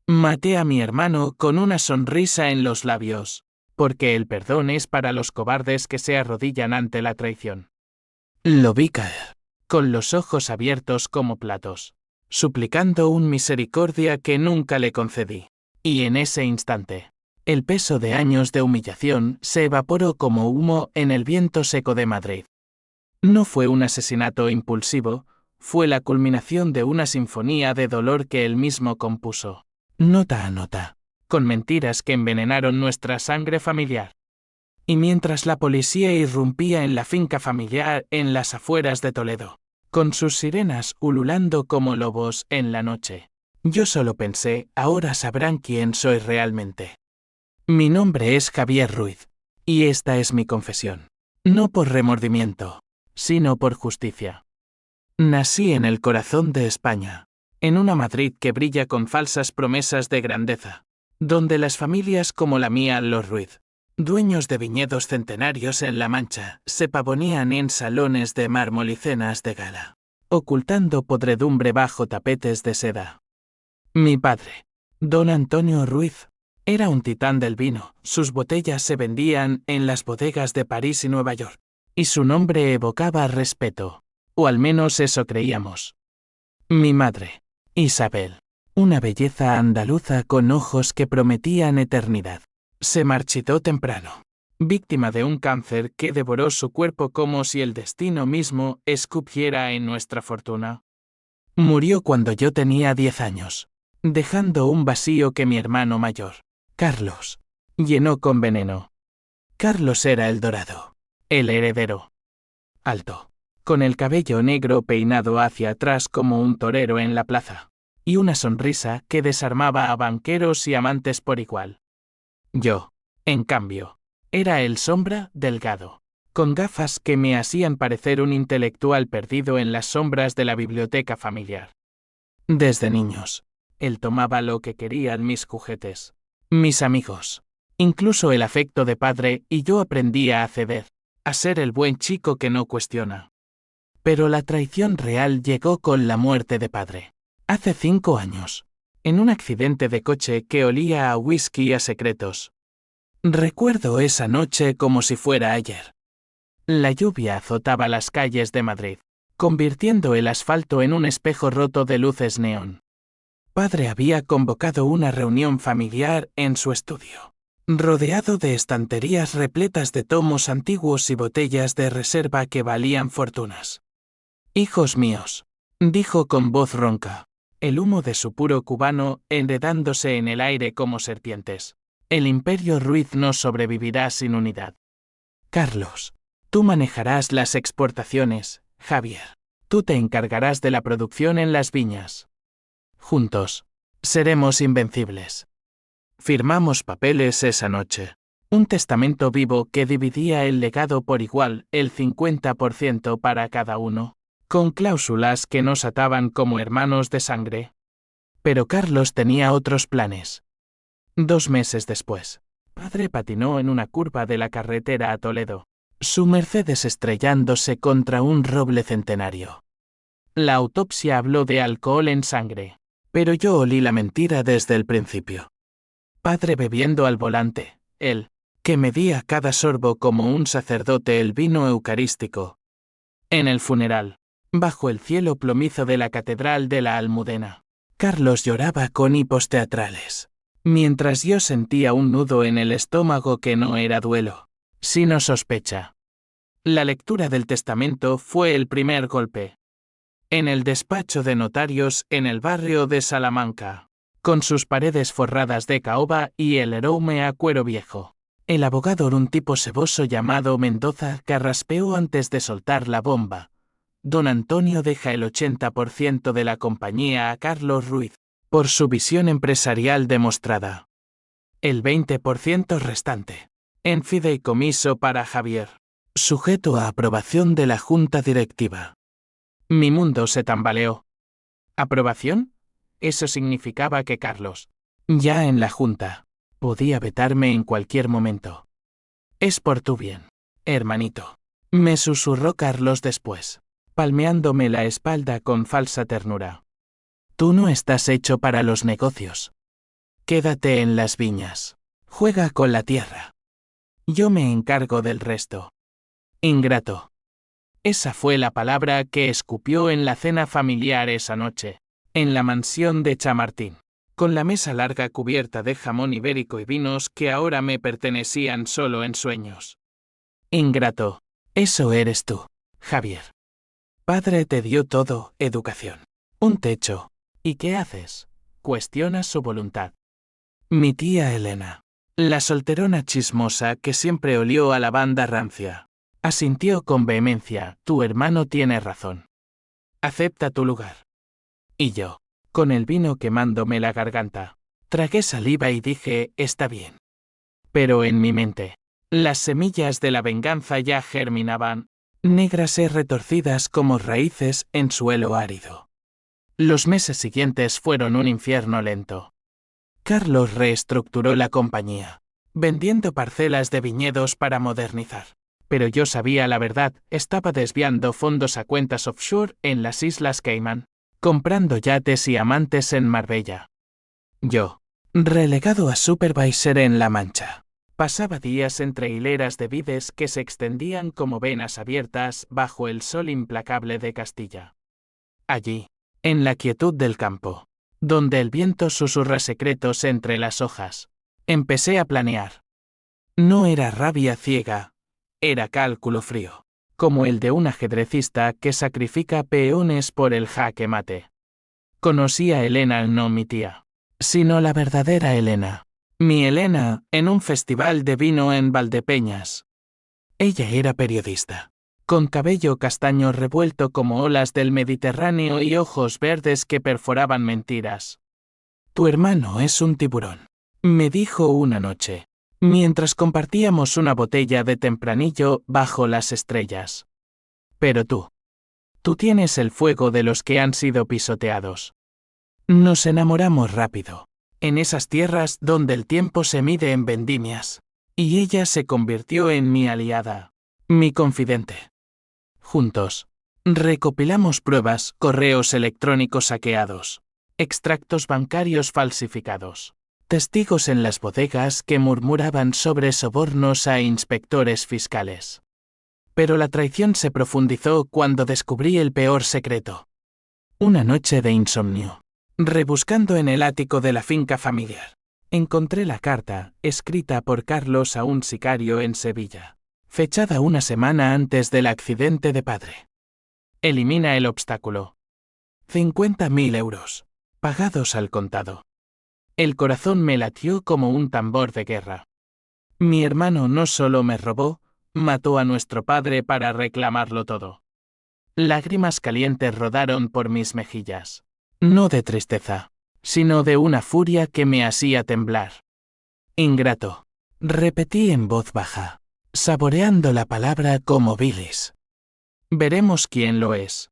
Maté a mi hermano con una sonrisa en los labios, porque el perdón es para los cobardes que se arrodillan ante la traición. Lo vi caer, con los ojos abiertos como platos, suplicando un misericordia que nunca le concedí. Y en ese instante, el peso de años de humillación se evaporó como humo en el viento seco de Madrid. No fue un asesinato impulsivo, fue la culminación de una sinfonía de dolor que él mismo compuso, nota a nota, con mentiras que envenenaron nuestra sangre familiar. Y mientras la policía irrumpía en la finca familiar en las afueras de Toledo, con sus sirenas ululando como lobos en la noche, yo solo pensé, ahora sabrán quién soy realmente. Mi nombre es Javier Ruiz, y esta es mi confesión. No por remordimiento, sino por justicia. Nací en el corazón de España, en una Madrid que brilla con falsas promesas de grandeza, donde las familias como la mía, los Ruiz, dueños de viñedos centenarios en La Mancha, se pavonean en salones de mármol y cenas de gala, ocultando podredumbre bajo tapetes de seda. Mi padre, don Antonio Ruiz, era un titán del vino, sus botellas se vendían en las bodegas de París y Nueva York, y su nombre evocaba respeto, o al menos eso creíamos. Mi madre, Isabel, una belleza andaluza con ojos que prometían eternidad, se marchitó temprano, víctima de un cáncer que devoró su cuerpo como si el destino mismo escupiera en nuestra fortuna. Murió cuando yo tenía 10 años, dejando un vacío que mi hermano mayor, Carlos, llenó con veneno. Carlos era el dorado, el heredero. Alto, con el cabello negro peinado hacia atrás como un torero en la plaza, y una sonrisa que desarmaba a banqueros y amantes por igual. Yo, en cambio, era el sombra delgado, con gafas que me hacían parecer un intelectual perdido en las sombras de la biblioteca familiar. Desde niños, él tomaba lo que querían mis juguetes, mis amigos, incluso el afecto de padre, y yo aprendía a ceder, a ser el buen chico que no cuestiona. Pero la traición real llegó con la muerte de padre, hace 5 años, en un accidente de coche que olía a whisky y a secretos. Recuerdo esa noche como si fuera ayer. La lluvia azotaba las calles de Madrid, convirtiendo el asfalto en un espejo roto de luces neón. Padre había convocado una reunión familiar en su estudio, rodeado de estanterías repletas de tomos antiguos y botellas de reserva que valían fortunas. «Hijos míos», dijo con voz ronca, el humo de su puro cubano enredándose en el aire como serpientes. «El imperio Ruiz no sobrevivirá sin unidad. Carlos, tú manejarás las exportaciones, Javier. Tú te encargarás de la producción en las viñas. Juntos, seremos invencibles». Firmamos papeles esa noche. Un testamento vivo que dividía el legado por igual, el 50% para cada uno, con cláusulas que nos ataban como hermanos de sangre. Pero Carlos tenía otros planes. 2 meses después, padre patinó en una curva de la carretera a Toledo, su Mercedes estrellándose contra un roble centenario. La autopsia habló de alcohol en sangre, pero yo olí la mentira desde el principio. Padre bebiendo al volante, él, que medía cada sorbo como un sacerdote el vino eucarístico. En el funeral, bajo el cielo plomizo de la Catedral de la Almudena, Carlos lloraba con hipos teatrales, mientras yo sentía un nudo en el estómago que no era duelo, sino sospecha. La lectura del testamento fue el primer golpe. En el despacho de notarios en el barrio de Salamanca, con sus paredes forradas de caoba y el aroma a cuero viejo, el abogado era un tipo seboso llamado Mendoza carraspeó antes de soltar la bomba. Don Antonio deja el 80% de la compañía a Carlos Ruiz, por su visión empresarial demostrada. El 20% restante, en fideicomiso para Javier, sujeto a aprobación de la junta directiva. Mi mundo se tambaleó. ¿Aprobación? Eso significaba que Carlos, ya en la junta, podía vetarme en cualquier momento. «Es por tu bien, hermanito», me susurró Carlos después, palmeándome la espalda con falsa ternura. «Tú no estás hecho para los negocios. Quédate en las viñas. Juega con la tierra. Yo me encargo del resto. Ingrato. Esa fue la palabra que escupió en la cena familiar esa noche, en la mansión de Chamartín, con la mesa larga cubierta de jamón ibérico y vinos que ahora me pertenecían solo en sueños. Ingrato. Eso eres tú, Javier. Padre te dio todo, educación. Un techo. ¿Y qué haces? Cuestionas su voluntad. Mi tía Elena, la solterona chismosa que siempre olió a lavanda rancia, asintió con vehemencia: tu hermano tiene razón. Acepta tu lugar. Y yo, con el vino quemándome la garganta, tragué saliva y dije: está bien. Pero en mi mente, las semillas de la venganza ya germinaban, negras y retorcidas como raíces en suelo árido. Los meses siguientes fueron un infierno lento. Carlos reestructuró la compañía, vendiendo parcelas de viñedos para modernizar. Pero yo sabía la verdad: estaba desviando fondos a cuentas offshore en las Islas Caimán, comprando yates y amantes en Marbella. Yo, relegado a supervisor en La Mancha, pasaba días entre hileras de vides que se extendían como venas abiertas bajo el sol implacable de Castilla. Allí, en la quietud del campo, donde el viento susurra secretos entre las hojas, empecé a planear. No era rabia ciega, era cálculo frío, como el de un ajedrecista que sacrifica peones por el jaque mate. Conocí a Elena, no mi tía, sino la verdadera Elena. Mi Elena, en un festival de vino en Valdepeñas. Ella era periodista, con cabello castaño revuelto como olas del Mediterráneo y ojos verdes que perforaban mentiras. Tu hermano es un tiburón, me dijo una noche, mientras compartíamos una botella de tempranillo bajo las estrellas. Pero tú tienes el fuego de los que han sido pisoteados. Nos enamoramos rápido, en esas tierras donde el tiempo se mide en vendimias, y ella se convirtió en mi aliada, mi confidente. Juntos, recopilamos pruebas, correos electrónicos hackeados, extractos bancarios falsificados, testigos en las bodegas que murmuraban sobre sobornos a inspectores fiscales. Pero la traición se profundizó cuando descubrí el peor secreto. Una noche de insomnio, rebuscando en el ático de la finca familiar, encontré la carta, escrita por Carlos a un sicario en Sevilla, fechada una semana antes del accidente de padre. Elimina el obstáculo. 50.000 euros, pagados al contado. El corazón me latió como un tambor de guerra. Mi hermano no solo me robó, mató a nuestro padre para reclamarlo todo. Lágrimas calientes rodaron por mis mejillas. No de tristeza, sino de una furia que me hacía temblar. Ingrato, repetí en voz baja, saboreando la palabra como bilis. Veremos quién lo es.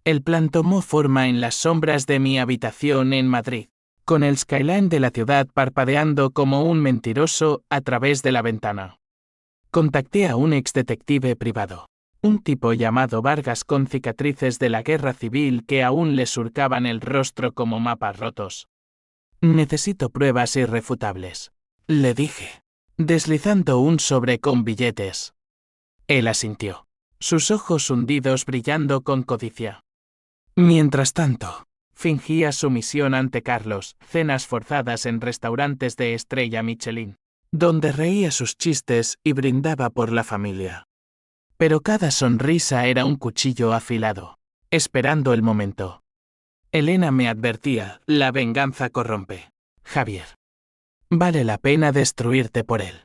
El plan tomó forma en las sombras de mi habitación en Madrid, con el skyline de la ciudad parpadeando como un mentiroso a través de la ventana. Contacté a un exdetective privado, un tipo llamado Vargas con cicatrices de la guerra civil que aún le surcaban el rostro como mapas rotos. Necesito pruebas irrefutables, le dije, deslizando un sobre con billetes. Él asintió, sus ojos hundidos brillando con codicia. Mientras tanto, fingía sumisión ante Carlos, cenas forzadas en restaurantes de estrella Michelin, donde reía sus chistes y brindaba por la familia. Pero cada sonrisa era un cuchillo afilado, esperando el momento. Elena me advertía: la venganza corrompe, Javier. Vale la pena destruirte por él.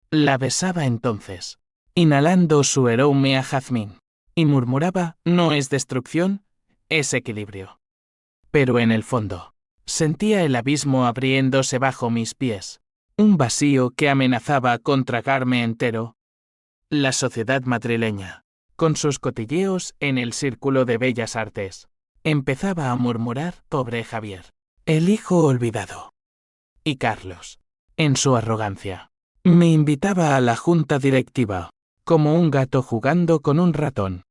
La besaba entonces, inhalando su aroma a jazmín, y murmuraba: no es destrucción, es equilibrio. Pero en el fondo, sentía el abismo abriéndose bajo mis pies, un vacío que amenazaba con tragarme entero. La sociedad madrileña, con sus cotilleos en el Círculo de Bellas Artes, empezaba a murmurar: pobre Javier, el hijo olvidado. Y Carlos, en su arrogancia, me invitaba a la junta directiva, como un gato jugando con un ratón.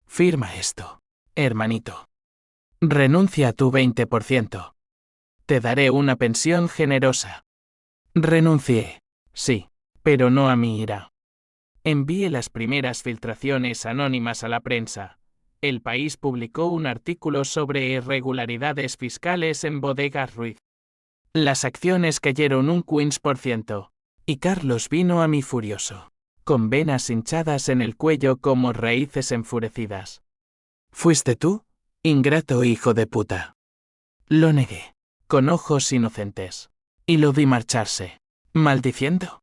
Firma esto, hermanito. Renuncia a tu 20%. Te daré una pensión generosa. Renuncié. Sí, pero no a mi ira. Envié las primeras filtraciones anónimas a la prensa. El País publicó un artículo sobre irregularidades fiscales en Bodegas Ruiz. Las acciones cayeron un 15%, y Carlos vino a mí furioso, con venas hinchadas en el cuello como raíces enfurecidas. ¿Fuiste tú, ingrato hijo de puta? Lo negué, con ojos inocentes, y lo vi marcharse, maldiciendo.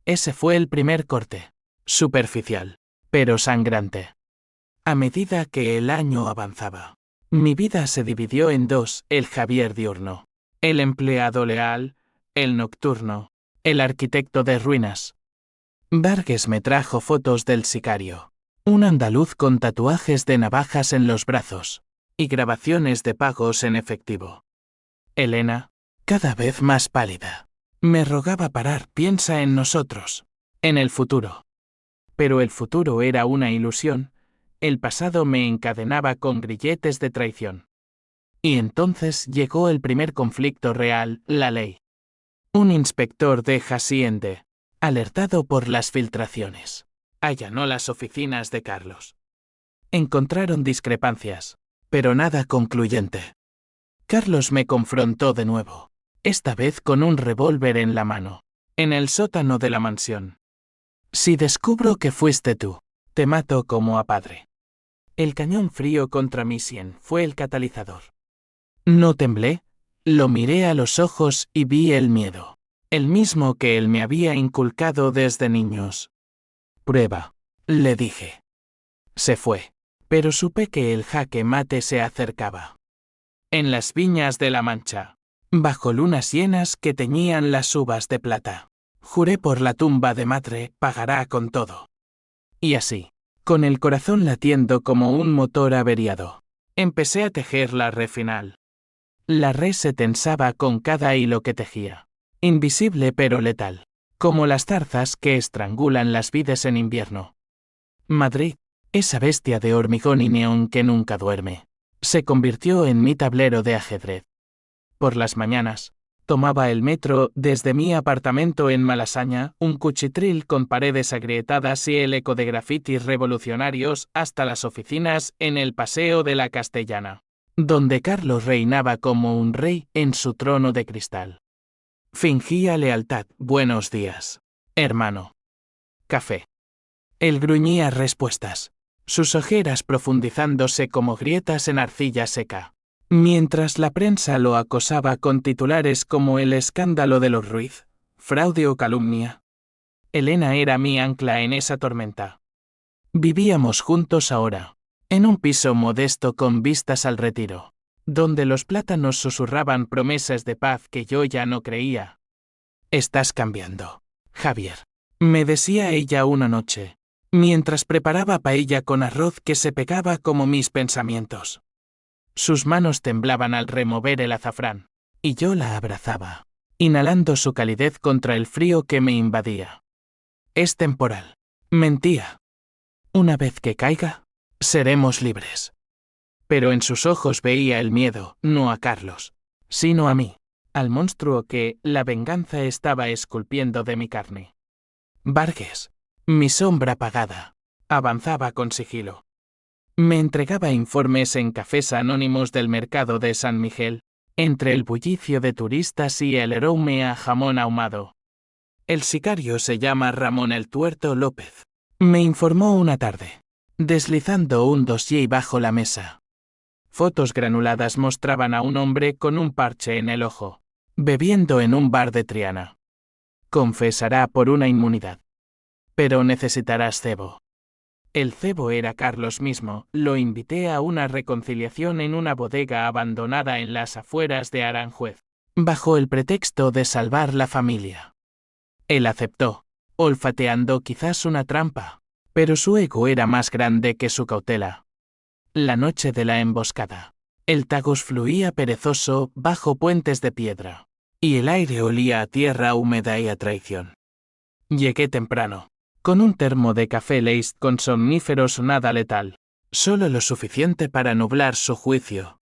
Ese fue el primer corte, superficial, pero sangrante. A medida que el año avanzaba, mi vida se dividió en dos: el Javier diurno, el empleado leal, el nocturno, el arquitecto de ruinas. Vargas me trajo fotos del sicario, un andaluz con tatuajes de navajas en los brazos, y grabaciones de pagos en efectivo. Elena, cada vez más pálida, me rogaba parar. Piensa en nosotros, en el futuro. Pero el futuro era una ilusión. El pasado me encadenaba con grilletes de traición. Y entonces llegó el primer conflicto real: la ley. Un inspector de Hacienda, alertado por las filtraciones, allanó las oficinas de Carlos. Encontraron discrepancias, pero nada concluyente. Carlos me confrontó de nuevo, esta vez con un revólver en la mano, en el sótano de la mansión. Si descubro que fuiste tú, te mato como a padre. El cañón frío contra mi sien fue el catalizador. No temblé, lo miré a los ojos y vi el miedo, el mismo que él me había inculcado desde niños. Prueba, le dije. Se fue, pero supe que el jaque mate se acercaba. En las viñas de la Mancha, bajo lunas llenas que teñían las uvas de plata, juré por la tumba de Matre, pagará con todo. Y así, con el corazón latiendo como un motor averiado, empecé a tejer la red final. La red se tensaba con cada hilo que tejía, invisible pero letal, como las zarzas que estrangulan las vides en invierno. Madrid, esa bestia de hormigón y neón que nunca duerme, se convirtió en mi tablero de ajedrez. Por las mañanas, tomaba el metro desde mi apartamento en Malasaña, un cuchitril con paredes agrietadas y el eco de grafitis revolucionarios, hasta las oficinas en el Paseo de la Castellana, donde Carlos reinaba como un rey en su trono de cristal. Fingía lealtad. Buenos días, hermano. Café. Él gruñía respuestas, sus ojeras profundizándose como grietas en arcilla seca, mientras la prensa lo acosaba con titulares como el escándalo de los Ruiz, fraude o calumnia. Elena era mi ancla en esa tormenta. Vivíamos juntos ahora, en un piso modesto con vistas al retiro, donde los plátanos susurraban promesas de paz que yo ya no creía. Estás cambiando, Javier, me decía ella una noche, mientras preparaba paella con arroz que se pegaba como mis pensamientos. Sus manos temblaban al remover el azafrán, y yo la abrazaba, inhalando su calidez contra el frío que me invadía. Es temporal. Mentía. Una vez que caiga, seremos libres. Pero en sus ojos veía el miedo, no a Carlos, sino a mí, al monstruo que la venganza estaba esculpiendo de mi carne. Vargas, mi sombra apagada, avanzaba con sigilo. Me entregaba informes en cafés anónimos del mercado de San Miguel, entre el bullicio de turistas y el aroma a jamón ahumado. El sicario se llama Ramón el Tuerto López, me informó una tarde, deslizando un dossier bajo la mesa. Fotos granuladas mostraban a un hombre con un parche en el ojo, bebiendo en un bar de Triana. Confesará por una inmunidad. Pero necesitarás cebo. El cebo era Carlos mismo. Lo invité a una reconciliación en una bodega abandonada en las afueras de Aranjuez, bajo el pretexto de salvar la familia. Él aceptó, olfateando quizás una trampa, pero su ego era más grande que su cautela. La noche de la emboscada, el Tagus fluía perezoso bajo puentes de piedra, y el aire olía a tierra húmeda y a traición. Llegué temprano, con un termo de café laced con somníferos nada letal, solo lo suficiente para nublar su juicio.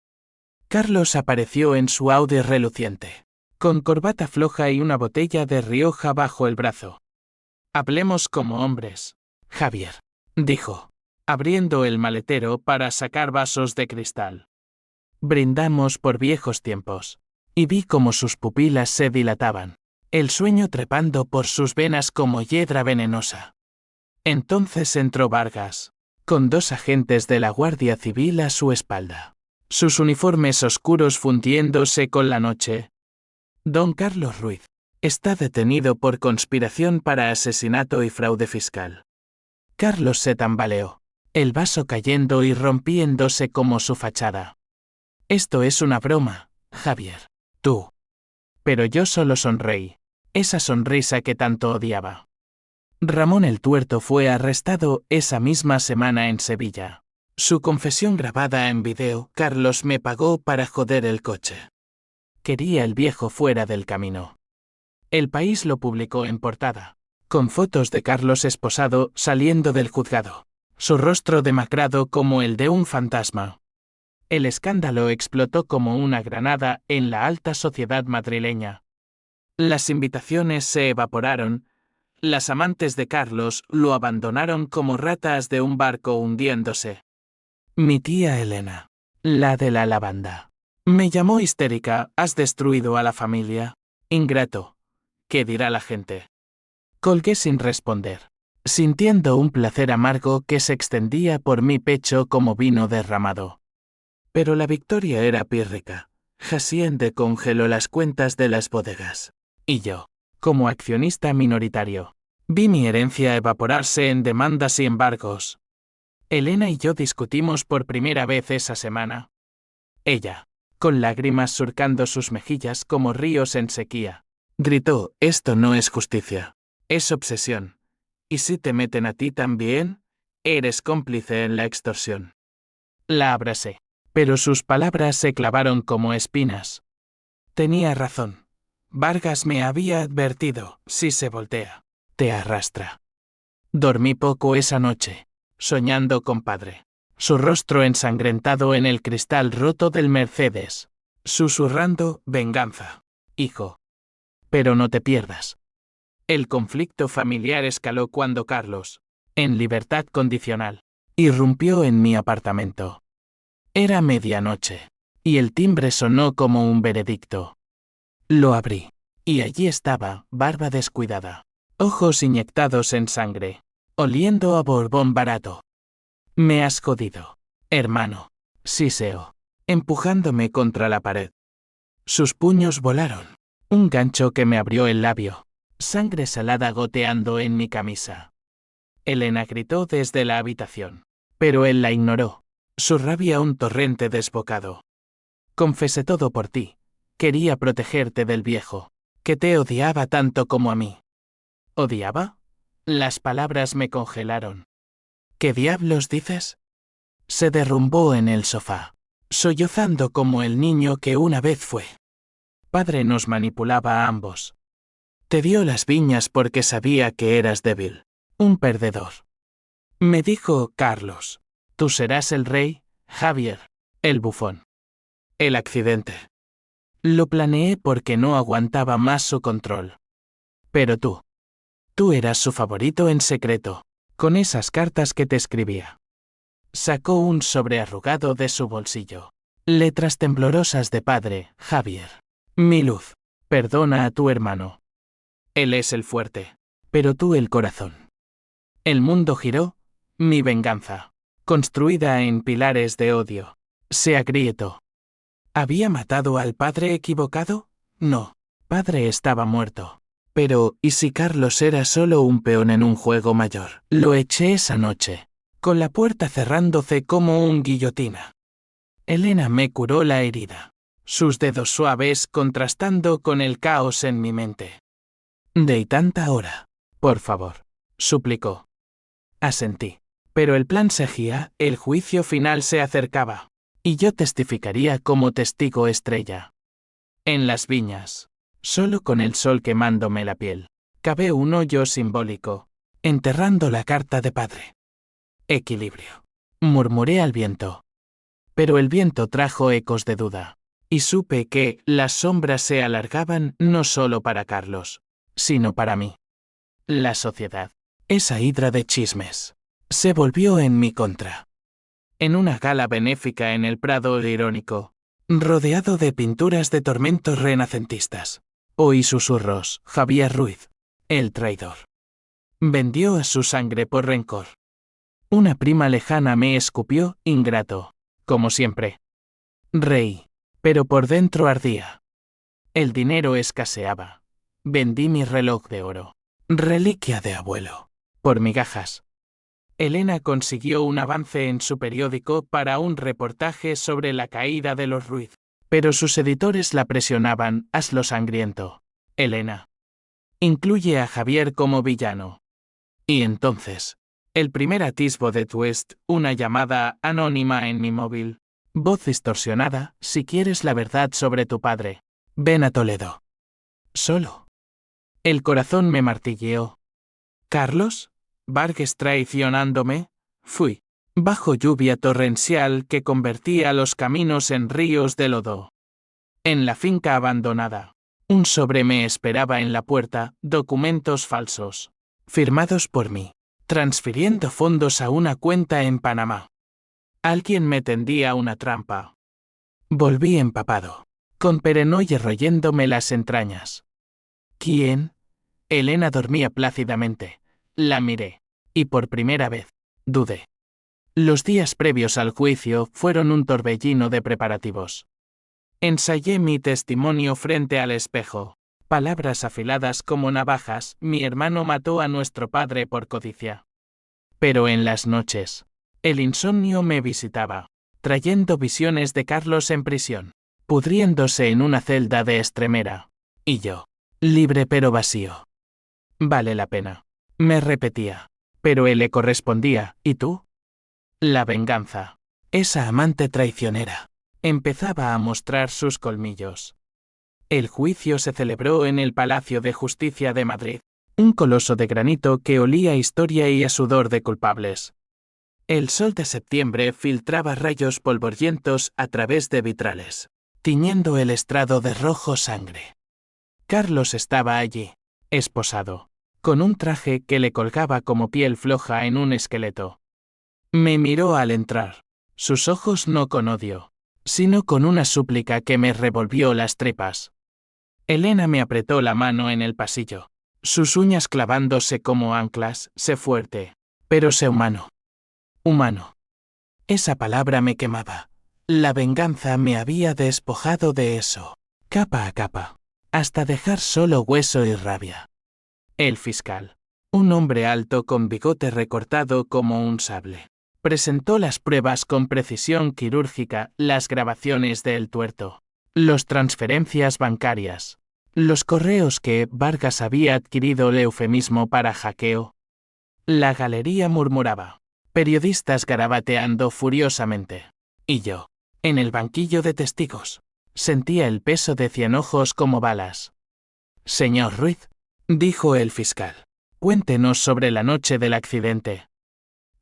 Carlos apareció en su Audi reluciente, con corbata floja y una botella de Rioja bajo el brazo. Hablemos como hombres, Javier, dijo, abriendo el maletero para sacar vasos de cristal. Brindamos por viejos tiempos, y vi cómo sus pupilas se dilataban, el sueño trepando por sus venas como hiedra venenosa. Entonces entró Vargas, con 2 agentes de la Guardia Civil a su espalda, sus uniformes oscuros fundiéndose con la noche. Don Carlos Ruiz está detenido por conspiración para asesinato y fraude fiscal. Carlos se tambaleó, el vaso cayendo y rompiéndose como su fachada. Esto es una broma, Javier, tú. Pero yo solo sonreí, esa sonrisa que tanto odiaba. Ramón el Tuerto fue arrestado esa misma semana en Sevilla. Su confesión grabada en video, Carlos me pagó para joder el coche. Quería el viejo fuera del camino. El País lo publicó en portada, con fotos de Carlos esposado saliendo del juzgado, su rostro demacrado como el de un fantasma. El escándalo explotó como una granada en la alta sociedad madrileña. Las invitaciones se evaporaron, las amantes de Carlos lo abandonaron como ratas de un barco hundiéndose. Mi tía Elena, la de la lavanda, me llamó histérica: has destruido a la familia. Ingrato. ¿Qué dirá la gente? Colgué sin responder, sintiendo un placer amargo que se extendía por mi pecho como vino derramado. Pero la victoria era pírrica. Hacienda congeló las cuentas de las bodegas. Y yo, como accionista minoritario, vi mi herencia evaporarse en demandas y embargos. Elena y yo discutimos por primera vez esa semana. Ella, con lágrimas surcando sus mejillas como ríos en sequía, gritó: esto no es justicia, es obsesión. ¿Y si te meten a ti también? Eres cómplice en la extorsión. La abracé, pero sus palabras se clavaron como espinas. Tenía razón. Vargas me había advertido: si se voltea, te arrastra. Dormí poco esa noche, soñando con padre, su rostro ensangrentado en el cristal roto del Mercedes, susurrando: venganza, hijo. Pero no te pierdas. El conflicto familiar escaló cuando Carlos, en libertad condicional, irrumpió en mi apartamento. Era medianoche, y el timbre sonó como un veredicto. Lo abrí, y allí estaba, barba descuidada, ojos inyectados en sangre, oliendo a Borbón barato. Me has jodido, hermano, siseó, empujándome contra la pared. Sus puños volaron, un gancho que me abrió el labio, sangre salada goteando en mi camisa. Elena gritó desde la habitación, pero él la ignoró, su rabia un torrente desbocado. Confesé todo por ti. Quería protegerte del viejo, que te odiaba tanto como a mí. ¿Odiaba? Las palabras me congelaron. ¿Qué diablos dices? Se derrumbó en el sofá, sollozando como el niño que una vez fue. Padre nos manipulaba a ambos. Te dio las viñas porque sabía que eras débil, un perdedor. Me dijo: Carlos, tú serás el rey, Javier, el bufón. El accidente. Lo planeé porque no aguantaba más su control. Pero tú eras su favorito en secreto, con esas cartas que te escribía. Sacó un sobre arrugado de su bolsillo. Letras temblorosas de padre: Javier, mi luz, perdona a tu hermano. Él es el fuerte, pero tú el corazón. El mundo giró, mi venganza, construida en pilares de odio, se agrietó. ¿Había matado al padre equivocado? No, padre estaba muerto. Pero, ¿y si Carlos era solo un peón en un juego mayor? Lo eché esa noche, con la puerta cerrándose como un guillotina. Elena me curó la herida, sus dedos suaves contrastando con el caos en mi mente. De tanta hora, por favor, suplicó. Asentí, pero el plan seguía, el juicio final se acercaba. Y yo testificaría como testigo estrella. En las viñas, solo con el sol quemándome la piel, cavé un hoyo simbólico, enterrando la carta de padre. Equilibrio, murmuré al viento. Pero el viento trajo ecos de duda. y supe que las sombras se alargaban no solo para Carlos, sino para mí. La sociedad, esa hidra de chismes, se volvió en mi contra. En una gala benéfica en el Prado irónico, rodeado de pinturas de tormentos renacentistas, oí susurros: Javier Ruiz, el traidor. Vendió a su sangre por rencor. Una prima lejana me escupió, ingrato, como siempre. Reí, pero por dentro ardía. El dinero escaseaba. Vendí mi reloj de oro, reliquia de abuelo, por migajas. Elena consiguió un avance en su periódico para un reportaje sobre la caída de los Ruiz, pero sus editores la presionaban: hazlo sangriento, Elena. Incluye a Javier como villano. Y entonces, el primer atisbo de twist, una llamada anónima en mi móvil. Voz distorsionada: si quieres la verdad sobre tu padre, ven a Toledo. Solo. El corazón me martilleó. ¿Carlos? ¿Vargas traicionándome? Fui. Bajo lluvia torrencial que convertía los caminos en ríos de lodo. En la finca abandonada, un sobre me esperaba en la puerta: documentos falsos, firmados por mí, transfiriendo fondos a una cuenta en Panamá. Alguien me tendía una trampa. Volví empapado, con perenoye royéndome las entrañas. ¿Quién? Elena dormía plácidamente. La miré, y por primera vez, dudé. Los días previos al juicio fueron un torbellino de preparativos. Ensayé mi testimonio frente al espejo. Palabras afiladas como navajas: mi hermano mató a nuestro padre por codicia. Pero en las noches, el insomnio me visitaba, trayendo visiones de Carlos en prisión, pudriéndose en una celda de estremera. Y yo, libre pero vacío. Vale la pena, me repetía. Pero él le correspondía: ¿y tú? La venganza, esa amante traicionera, empezaba a mostrar sus colmillos. El juicio se celebró en el Palacio de Justicia de Madrid, un coloso de granito que olía a historia y a sudor de culpables. El sol de septiembre filtraba rayos polvorientos a través de vitrales, tiñendo el estrado de rojo sangre. Carlos estaba allí, esposado, con un traje que le colgaba como piel floja en un esqueleto. Me miró al entrar, sus ojos no con odio, sino con una súplica que me revolvió las tripas. Elena me apretó la mano en el pasillo, sus uñas clavándose como anclas. Sé fuerte, pero sé humano. Humano. Esa palabra me quemaba. La venganza me había despojado de eso, capa a capa, hasta dejar solo hueso y rabia. El fiscal, un hombre alto con bigote recortado como un sable, presentó las pruebas con precisión quirúrgica: las grabaciones del tuerto, las transferencias bancarias, los correos que Vargas había adquirido, el eufemismo para hackeo. La galería murmuraba, periodistas garabateando furiosamente. Y yo, en el banquillo de testigos, sentía el peso de 100 ojos como balas. Señor Ruiz, dijo el fiscal, cuéntenos sobre la noche del accidente.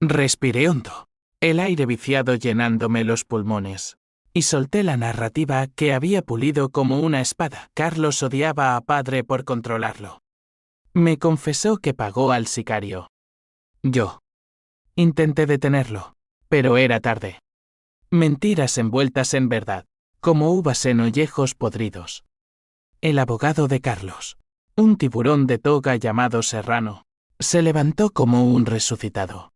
Respiré hondo, el aire viciado llenándome los pulmones, y solté la narrativa que había pulido como una espada. Carlos odiaba a padre por controlarlo. Me confesó que pagó al sicario. Yo intenté detenerlo, pero era tarde. Mentiras envueltas en verdad, como uvas en ollejos podridos. El abogado de Carlos, un tiburón de toga llamado Serrano, se levantó como un resucitado.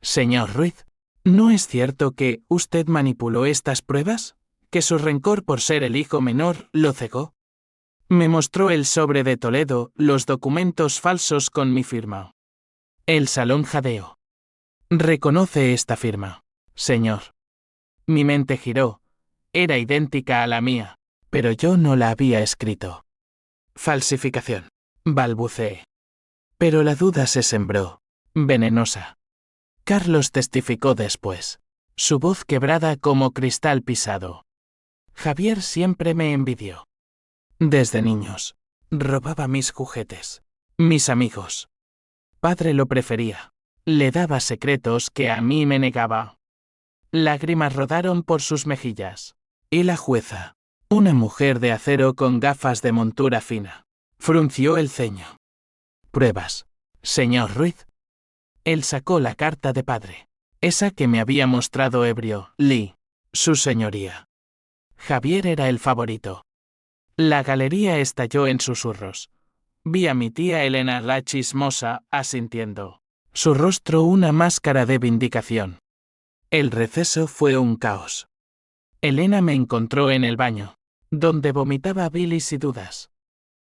Señor Ruiz, ¿no es cierto que usted manipuló estas pruebas? ¿Que su rencor por ser el hijo menor lo cegó? Me mostró el sobre de Toledo, los documentos falsos con mi firma. El salón jadeó. ¿Reconoce esta firma, señor? Mi mente giró. Era idéntica a la mía, pero yo no la había escrito. Falsificación, balbuceé. Pero la duda se sembró, venenosa. Carlos testificó después, su voz quebrada como cristal pisado. Javier siempre me envidió. Desde niños, robaba mis juguetes, mis amigos. Padre lo prefería, le daba secretos que a mí me negaba. Lágrimas rodaron por sus mejillas. Y la jueza, Una mujer de acero con gafas de montura fina. Frunció el ceño. Pruebas, señor Ruiz. Él sacó la carta de padre. Esa que me había mostrado ebrio, Lee, su señoría. Javier era el favorito. La galería estalló en susurros. Vi a mi tía Elena la chismosa, asintiendo. Su rostro una máscara de vindicación. El receso fue un caos. Elena me encontró en el baño, donde vomitaba bilis y dudas.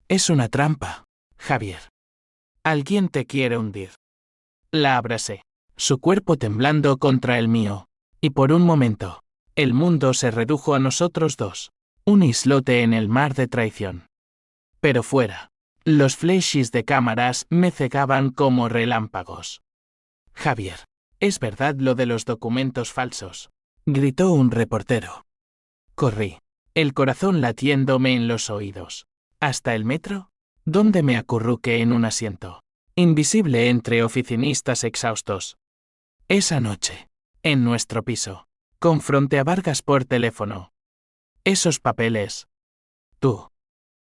Es una trampa, Javier. Alguien te quiere hundir. La abracé, su cuerpo temblando contra el mío, y por un momento, el mundo se redujo a nosotros dos, un islote en el mar de traición. Pero fuera, los flashes de cámaras me cegaban como relámpagos. Javier, es verdad lo de los documentos falsos, gritó un reportero. Corrí, el corazón latiéndome en los oídos, hasta el metro, donde me acurruqué en un asiento, invisible entre oficinistas exhaustos. Esa noche, en nuestro piso, confronté a Vargas por teléfono. Esos papeles. Tú.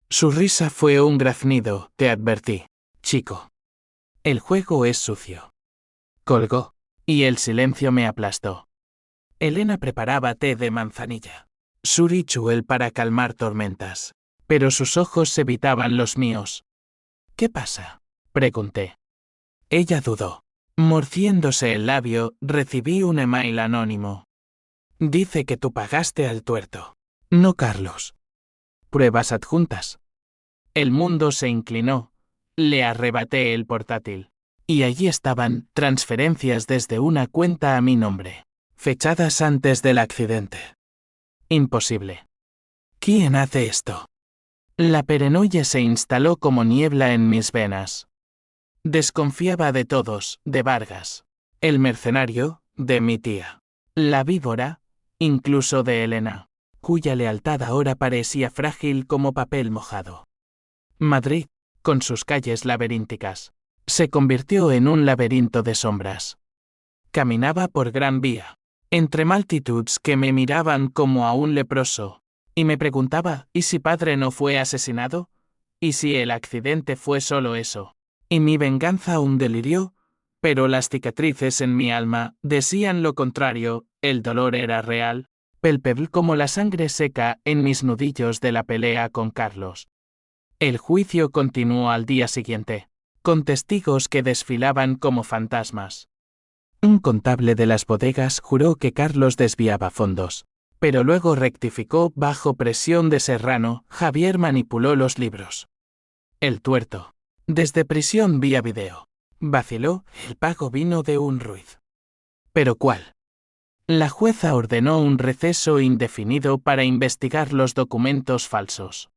Su risa fue un graznido, te advertí, chico. El juego es sucio. Colgó, y el silencio me aplastó. Elena preparaba té de manzanilla. Surichuel para calmar tormentas. Pero sus ojos evitaban los míos. ¿Qué pasa?, pregunté. Ella dudó. Mordiéndose el labio, recibí un email anónimo. Dice que tú pagaste al tuerto. No Carlos. Pruebas adjuntas. El mundo se inclinó. Le arrebaté el portátil. Y allí estaban transferencias desde una cuenta a mi nombre, fechadas antes del accidente. Imposible. ¿Quién hace esto? La paranoia se instaló como niebla en mis venas. Desconfiaba de todos, de Vargas, el mercenario, de mi tía, la víbora, incluso de Elena, cuya lealtad ahora parecía frágil como papel mojado. Madrid, con sus calles laberínticas, se convirtió en un laberinto de sombras. Caminaba por Gran Vía, entre multitudes que me miraban como a un leproso, y me preguntaba, ¿y si padre no fue asesinado? ¿Y si el accidente fue solo eso? ¿Y mi venganza un delirio? Pero las cicatrices en mi alma decían lo contrario, el dolor era real, palpable como la sangre seca en mis nudillos de la pelea con Carlos. El juicio continuó al día siguiente, con testigos que desfilaban como fantasmas. Un contable de las bodegas juró que Carlos desviaba fondos, pero luego rectificó bajo presión de Serrano. Javier manipuló los libros. El tuerto. Desde prisión vía video. Vaciló, el pago vino de un Ruiz. ¿Pero cuál? La jueza ordenó un receso indefinido para investigar los documentos falsos.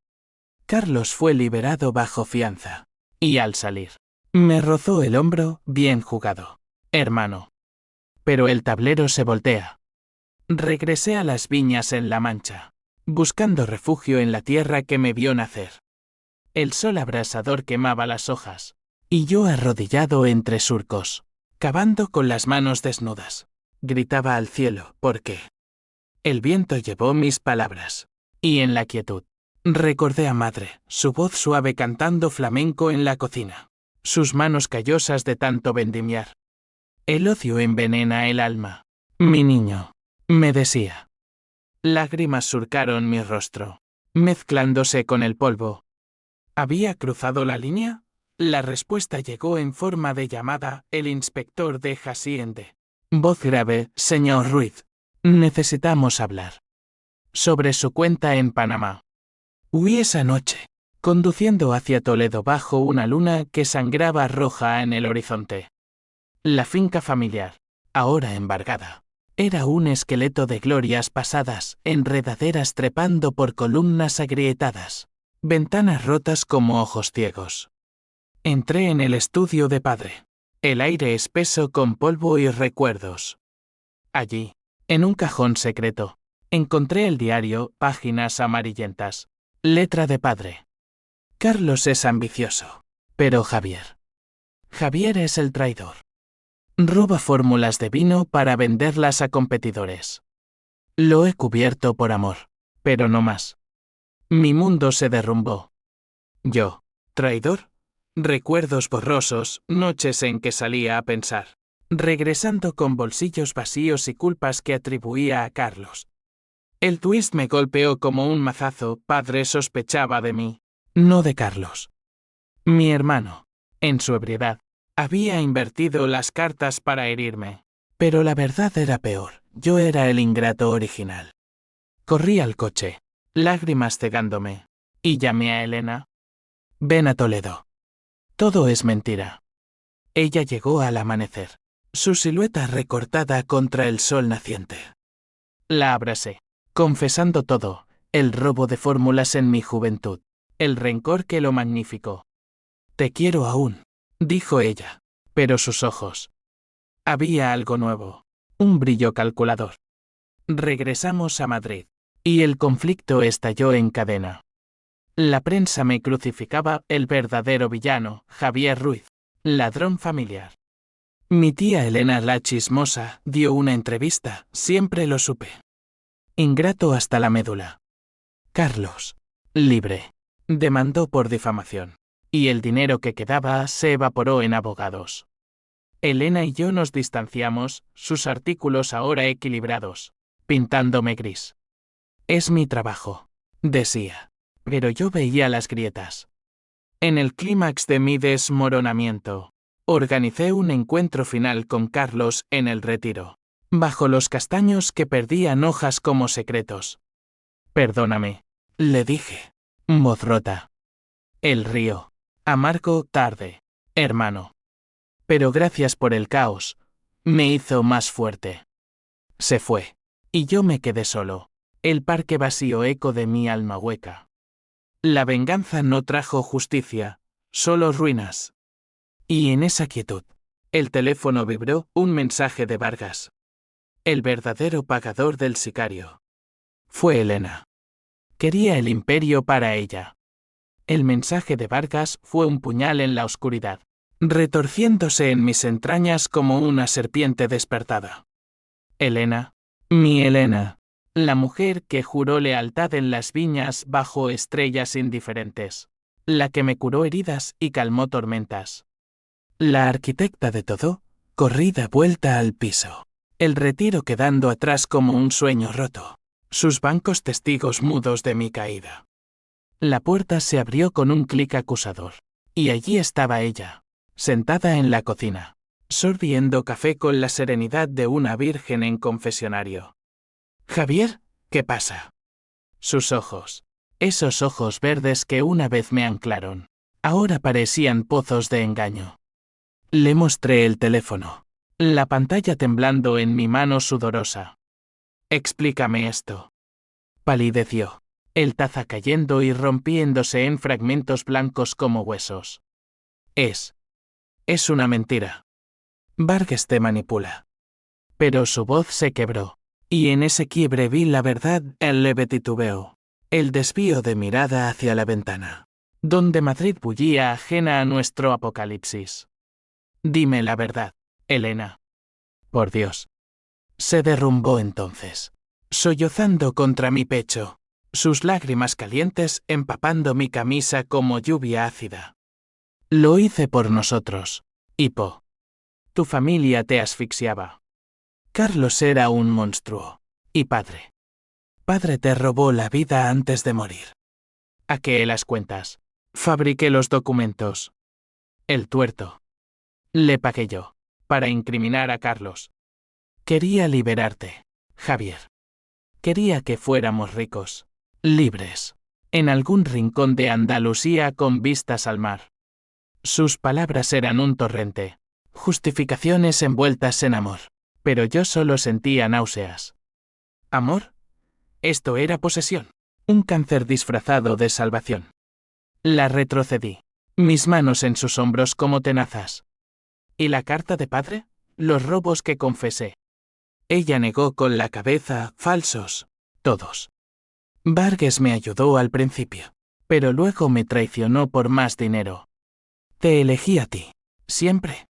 Carlos fue liberado bajo fianza. Y al salir, me rozó el hombro, bien jugado, hermano. Pero el tablero se voltea. Regresé a las viñas en La Mancha, buscando refugio en la tierra que me vio nacer. El sol abrasador quemaba las hojas, y yo arrodillado entre surcos, cavando con las manos desnudas, gritaba al cielo, porque el viento llevó mis palabras, y en la quietud, recordé a madre, su voz suave cantando flamenco en la cocina, sus manos callosas de tanto vendimiar. El ocio envenena el alma. Mi niño, me decía. Lágrimas surcaron mi rostro, mezclándose con el polvo. ¿Había cruzado la línea? La respuesta llegó en forma de llamada, el inspector de Hacienda. Voz grave, señor Ruiz. Necesitamos hablar. Sobre su cuenta en Panamá. Huí esa noche, conduciendo hacia Toledo bajo una luna que sangraba roja en el horizonte. La finca familiar, ahora embargada, era un esqueleto de glorias pasadas, enredaderas trepando por columnas agrietadas, ventanas rotas como ojos ciegos. Entré en el estudio de padre, el aire espeso con polvo y recuerdos. Allí, en un cajón secreto, encontré el diario, páginas amarillentas, letra de padre. Carlos es ambicioso, pero Javier es el traidor. Roba fórmulas de vino para venderlas a competidores. Lo he cubierto por amor, pero no más. Mi mundo se derrumbó. Yo, traidor. Recuerdos borrosos, noches en que salía a pensar. Regresando con bolsillos vacíos y culpas que atribuía a Carlos. El twist me golpeó como un mazazo. Padre sospechaba de mí, no de Carlos. Mi hermano, en su ebriedad, había invertido las cartas para herirme. Pero la verdad era peor. Yo era el ingrato original. Corrí al coche, lágrimas cegándome, y llamé a Elena. Ven a Toledo. Todo es mentira. Ella llegó al amanecer, su silueta recortada contra el sol naciente. La abracé, confesando todo, el robo de fórmulas en mi juventud, el rencor que lo magnificó. Te quiero aún, dijo ella, pero sus ojos. Había algo nuevo, un brillo calculador. Regresamos a Madrid, y el conflicto estalló en cadena. La prensa me crucificaba, el verdadero villano, Javier Ruiz, ladrón familiar. Mi tía Elena la chismosa dio una entrevista, siempre lo supe. Ingrato hasta la médula. Carlos, libre, demandó por difamación, y el dinero que quedaba se evaporó en abogados. Elena y yo nos distanciamos, sus artículos ahora equilibrados, pintándome gris. Es mi trabajo, decía, pero yo veía las grietas. En el clímax de mi desmoronamiento, organicé un encuentro final con Carlos en el Retiro, bajo los castaños que perdían hojas como secretos. Perdóname, le dije, voz rota. El río, amargo tarde, hermano. Pero gracias por el caos, me hizo más fuerte. Se fue, y yo me quedé solo, el parque vacío eco de mi alma hueca. La venganza no trajo justicia, solo ruinas. Y en esa quietud, el teléfono vibró, un mensaje de Vargas. El verdadero pagador del sicario. Fue Elena. Quería el imperio para ella. El mensaje de Vargas fue un puñal en la oscuridad, retorciéndose en mis entrañas como una serpiente despertada. Elena, mi Elena, la mujer que juró lealtad en las viñas bajo estrellas indiferentes, la que me curó heridas y calmó tormentas. La arquitecta de todo, corrida vuelta al piso, el Retiro quedando atrás como un sueño roto, sus bancos testigos mudos de mi caída. La puerta se abrió con un clic acusador, y allí estaba ella, sentada en la cocina, sorbiendo café con la serenidad de una virgen en confesionario. Javier, ¿qué pasa? Sus ojos, esos ojos verdes que una vez me anclaron, ahora parecían pozos de engaño. Le mostré el teléfono, la pantalla temblando en mi mano sudorosa. Explícame esto. Palideció, el taza cayendo y rompiéndose en fragmentos blancos como huesos. Es una mentira. Vargas te manipula. Pero su voz se quebró, y en ese quiebre vi la verdad, el leve titubeo, el desvío de mirada hacia la ventana, donde Madrid bullía ajena a nuestro apocalipsis. Dime la verdad, Elena. Por Dios. Se derrumbó entonces, sollozando contra mi pecho, sus lágrimas calientes empapando mi camisa como lluvia ácida. Lo hice por nosotros, Hipo. Tu familia te asfixiaba. Carlos era un monstruo. Y padre. Padre te robó la vida antes de morir. ¿A qué las cuentas? Fabriqué los documentos. El tuerto. Le pagué yo, para incriminar a Carlos. Quería liberarte, Javier. Quería que fuéramos ricos, libres, en algún rincón de Andalucía con vistas al mar. Sus palabras eran un torrente, justificaciones envueltas en amor, pero yo solo sentía náuseas. ¿Amor? Esto era posesión, un cáncer disfrazado de salvación. La retrocedí, mis manos en sus hombros como tenazas. ¿Y la carta de padre? Los robos que confesé. Ella negó con la cabeza, falsos, todos. Vargas me ayudó al principio, pero luego me traicionó por más dinero. Te elegí a ti, siempre.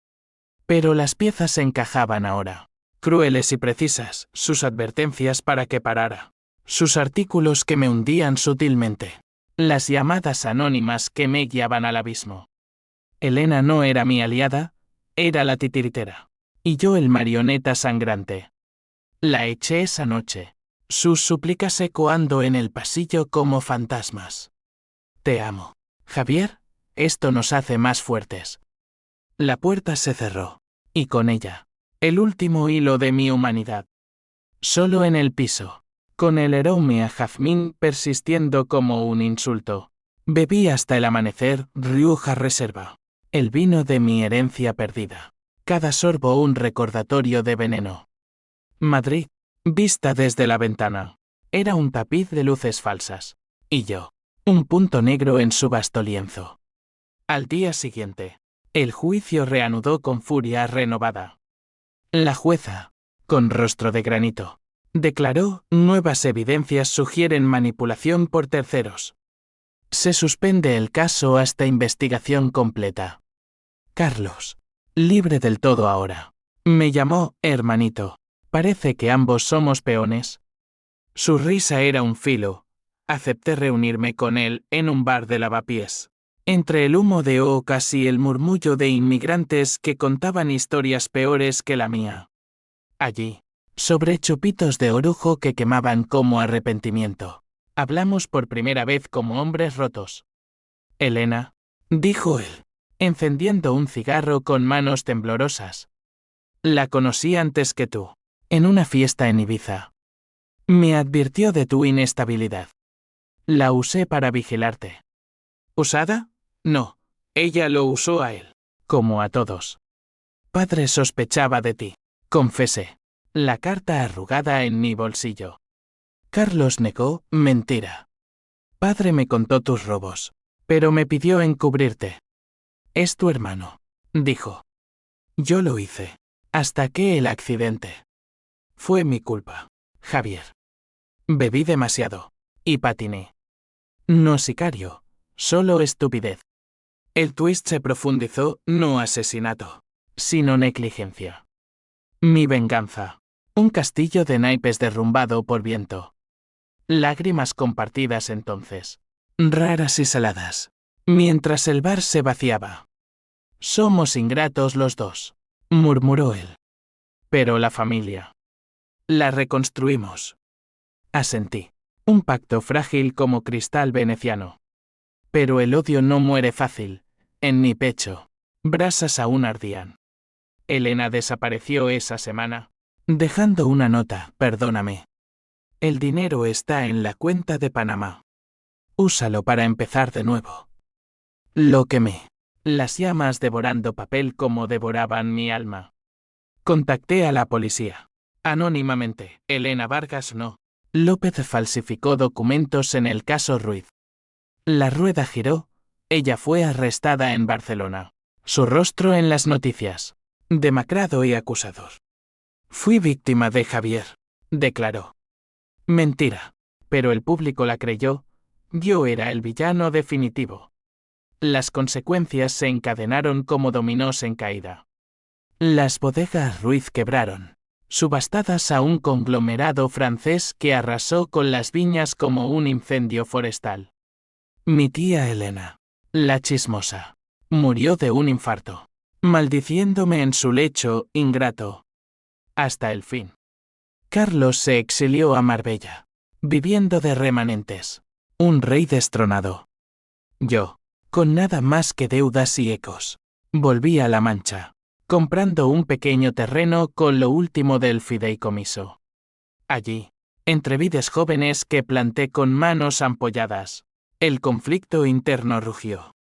Pero las piezas encajaban ahora, crueles y precisas, sus advertencias para que parara, sus artículos que me hundían sutilmente. las llamadas anónimas que me guiaban al abismo. Elena no era mi aliada, era la titiritera. Y yo el marioneta sangrante. La eché esa noche, sus súplicas ecoando en el pasillo como fantasmas. Te amo, Javier, esto nos hace más fuertes. La puerta se cerró, y con ella, el último hilo de mi humanidad. Solo en el piso, con el aroma a jazmín persistiendo como un insulto, bebí hasta el amanecer Rioja Reserva, el vino de mi herencia perdida. Cada sorbo un recordatorio de veneno. Madrid, vista desde la ventana, era un tapiz de luces falsas, y yo, un punto negro en su vasto lienzo. Al día siguiente, el juicio reanudó con furia renovada. La jueza, con rostro de granito, declaró: nuevas evidencias sugieren manipulación por terceros. Se suspende el caso hasta investigación completa. Carlos, libre del todo ahora, me llamó hermanito. Parece que ambos somos peones. Su risa era un filo. Acepté reunirme con él en un bar de Lavapiés. Entre el humo de ocas y el murmullo de inmigrantes que contaban historias peores que la mía. Allí, sobre chupitos de orujo que quemaban como arrepentimiento, hablamos por primera vez como hombres rotos. Elena, dijo él, encendiendo un cigarro con manos temblorosas. La conocí antes que tú, en una fiesta en Ibiza. Me advirtió de tu inestabilidad. La usé para vigilarte. ¿Usada? No, ella lo usó a él, como a todos. Padre sospechaba de ti, confesé, la carta arrugada en mi bolsillo. Carlos negó: mentira. Padre me contó tus robos, pero me pidió encubrirte. Es tu hermano, dijo. Yo lo hice, hasta que el accidente. Fue mi culpa, Javier. Bebí demasiado, y patiné. No sicario, solo estupidez. El twist se profundizó: no asesinato, sino negligencia. Mi venganza. Un castillo de naipes derrumbado por viento. Lágrimas compartidas entonces, raras y saladas, mientras el bar se vaciaba. Somos ingratos los dos, murmuró él. Pero la familia. La reconstruimos. Asentí. Un pacto frágil como cristal veneciano. Pero el odio no muere fácil. En mi pecho, brasas aún ardían. Elena desapareció esa semana, dejando una nota: perdóname. El dinero está en la cuenta de Panamá. Úsalo para empezar de nuevo. Lo quemé. Las llamas devorando papel como devoraban mi alma. Contacté a la policía. Anónimamente, Elena Vargas no. López falsificó documentos en el caso Ruiz. La rueda giró. Ella fue arrestada en Barcelona. Su rostro en las noticias, demacrado y acusador. Fui víctima de Javier, declaró. Mentira. Pero el público la creyó. Yo era el villano definitivo. Las consecuencias se encadenaron como dominós en caída. Las bodegas Ruiz quebraron, subastadas a un conglomerado francés que arrasó con las viñas como un incendio forestal. Mi tía Elena, la chismosa, murió de un infarto, maldiciéndome en su lecho ingrato. Hasta el fin. Carlos se exilió a Marbella, viviendo de remanentes, un rey destronado. Yo, con nada más que deudas y ecos, volví a La Mancha, comprando un pequeño terreno con lo último del fideicomiso. Allí, entre vides jóvenes que planté con manos ampolladas, el conflicto interno rugió.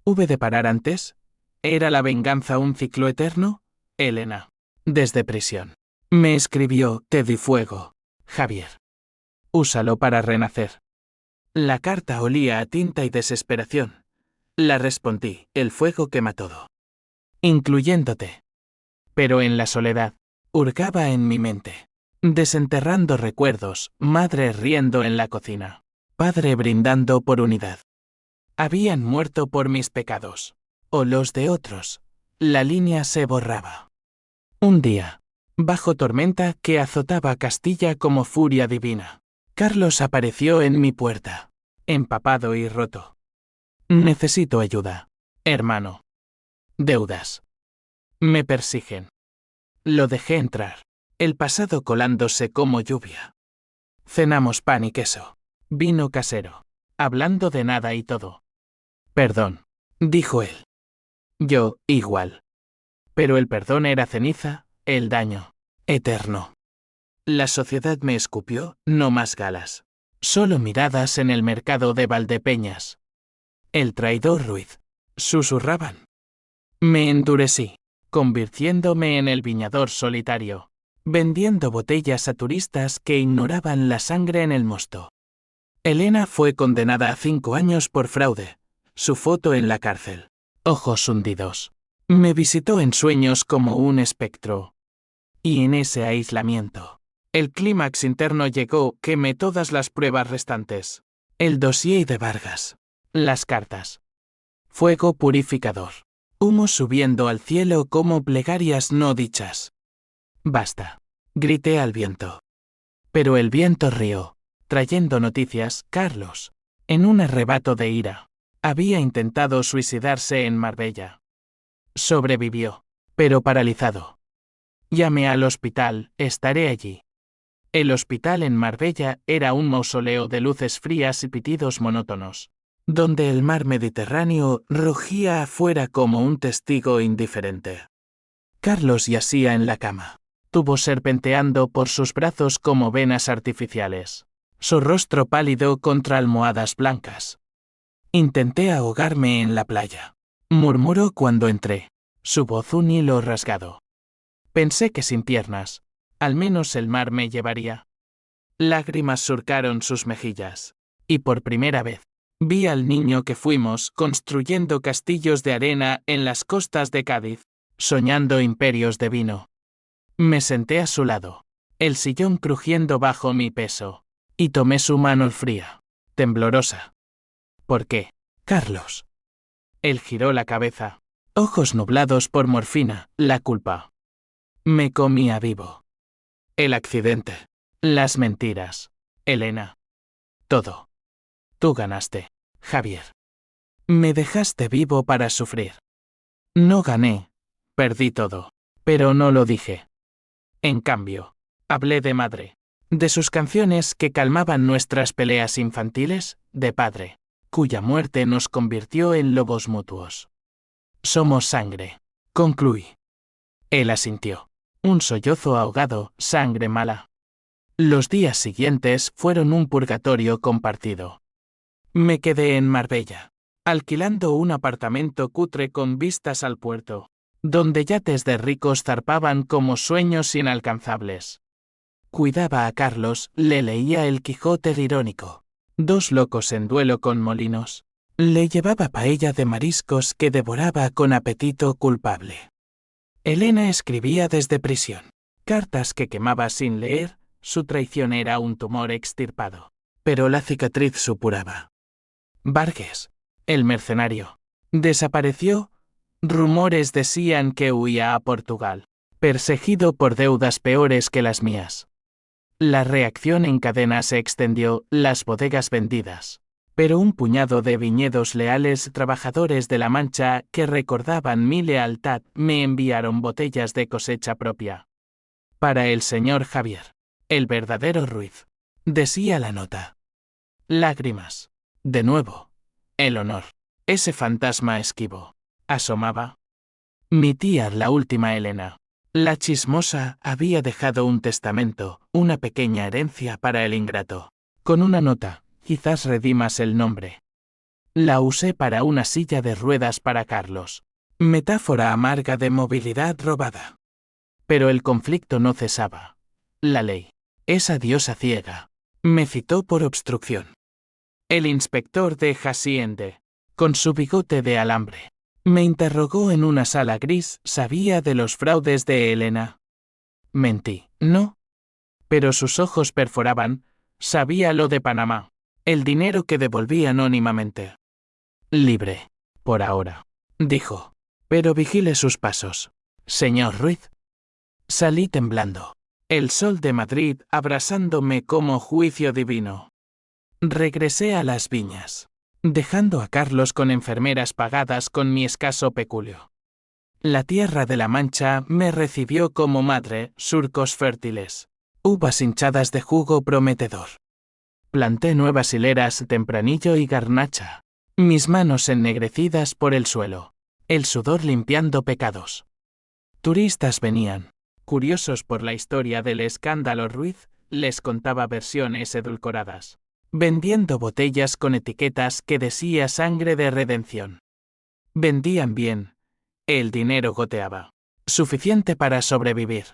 ¿Hube de parar antes? ¿Era la venganza un ciclo eterno? Elena, desde prisión, me escribió: te di fuego, Javier. Úsalo para renacer. La carta olía a tinta y desesperación. La respondí: el fuego quema todo, incluyéndote. Pero en la soledad, hurgaba en mi mente, desenterrando recuerdos: madre riendo en la cocina, padre brindando por unidad. Habían muerto por mis pecados, o los de otros. La línea se borraba. Un día, bajo tormenta que azotaba Castilla como furia divina, Carlos apareció en mi puerta. empapado y roto. Necesito ayuda, hermano. Deudas. Me persiguen. Lo dejé entrar. El pasado colándose como lluvia. Cenamos pan y queso. Vino casero. Hablando de nada y todo. Perdón, dijo él. Yo, igual. Pero el perdón era ceniza, el daño, eterno. La sociedad me escupió, no más galas. Solo miradas en el mercado de Valdepeñas. El traidor Ruiz. Susurraban. Me endurecí, convirtiéndome en el viñador solitario, vendiendo botellas a turistas que ignoraban la sangre en el mosto. Elena fue condenada a 5 años por fraude. Su foto en la cárcel. Ojos hundidos. Me visitó en sueños como un espectro. Y en ese aislamiento, el clímax interno llegó, quemé todas las pruebas restantes. El dossier de Vargas. Las cartas. Fuego purificador. Humo subiendo al cielo como plegarias no dichas. Basta. Grité al viento. Pero el viento rió, trayendo noticias. Carlos, en un arrebato de ira, había intentado suicidarse en Marbella. Sobrevivió, pero paralizado. Llamé al hospital, estaré allí. El hospital en Marbella era un mausoleo de luces frías y pitidos monótonos, donde el mar Mediterráneo rugía afuera como un testigo indiferente. Carlos yacía en la cama, tubos serpenteando por sus brazos como venas artificiales, su rostro pálido contra almohadas blancas. Intenté ahogarme en la playa, murmuró cuando entré, su voz un hilo rasgado. Pensé que sin piernas, al menos el mar me llevaría. Lágrimas surcaron sus mejillas, y por primera vez, vi al niño que fuimos construyendo castillos de arena en las costas de Cádiz, soñando imperios de vino. Me senté a su lado, el sillón crujiendo bajo mi peso, y tomé su mano fría, temblorosa. ¿Por qué, Carlos? Él giró la cabeza, ojos nublados por morfina, la culpa. Me comía vivo. El accidente, las mentiras, Elena. Todo. Tú ganaste, Javier. Me dejaste vivo para sufrir. No gané, perdí todo, pero no lo dije. En cambio, hablé de madre, de sus canciones que calmaban nuestras peleas infantiles, de padre, cuya muerte nos convirtió en lobos mutuos. Somos sangre, concluí. Él asintió. Un sollozo ahogado, sangre mala. Los días siguientes fueron un purgatorio compartido. Me quedé en Marbella, alquilando un apartamento cutre con vistas al puerto, donde yates de ricos zarpaban como sueños inalcanzables. Cuidaba a Carlos, le leía el Quijote irónico. 2 locos en duelo con molinos. Le llevaba paella de mariscos que devoraba con apetito culpable. Elena escribía desde prisión. Cartas que quemaba sin leer, su traición era un tumor extirpado. Pero la cicatriz supuraba. Vargas, el mercenario, desapareció. Rumores decían que huía a Portugal, perseguido por deudas peores que las mías. La reacción en cadena se extendió, las bodegas vendidas. Pero un puñado de viñedos leales trabajadores de La Mancha que recordaban mi lealtad me enviaron botellas de cosecha propia. Para el señor Javier, el verdadero Ruiz, decía la nota. Lágrimas. De nuevo. El honor. Ese fantasma esquivo. Asomaba. Mi tía, la última Elena, la chismosa, había dejado un testamento, una pequeña herencia para el ingrato. Con una nota. Quizás redimas el nombre. La usé para una silla de ruedas para Carlos. Metáfora amarga de movilidad robada. Pero el conflicto no cesaba. La ley, esa diosa ciega, me citó por obstrucción. El inspector de Hacienda, con su bigote de alambre, me interrogó en una sala gris. ¿Sabía de los fraudes de Elena? Mentí, no. Pero sus ojos perforaban. Sabía lo de Panamá. El dinero que devolví anónimamente. Libre, por ahora, dijo. Pero vigile sus pasos, señor Ruiz. Salí temblando. El sol de Madrid abrasándome como juicio divino. Regresé a las viñas, dejando a Carlos con enfermeras pagadas con mi escaso peculio. La tierra de la Mancha me recibió como madre, surcos fértiles, uvas hinchadas de jugo prometedor. Planté nuevas hileras tempranillo y garnacha, mis manos ennegrecidas por el suelo, el sudor limpiando pecados. Turistas venían, curiosos por la historia del escándalo Ruiz, les contaba versiones edulcoradas, vendiendo botellas con etiquetas que decía sangre de redención. Vendían bien, el dinero goteaba, suficiente para sobrevivir.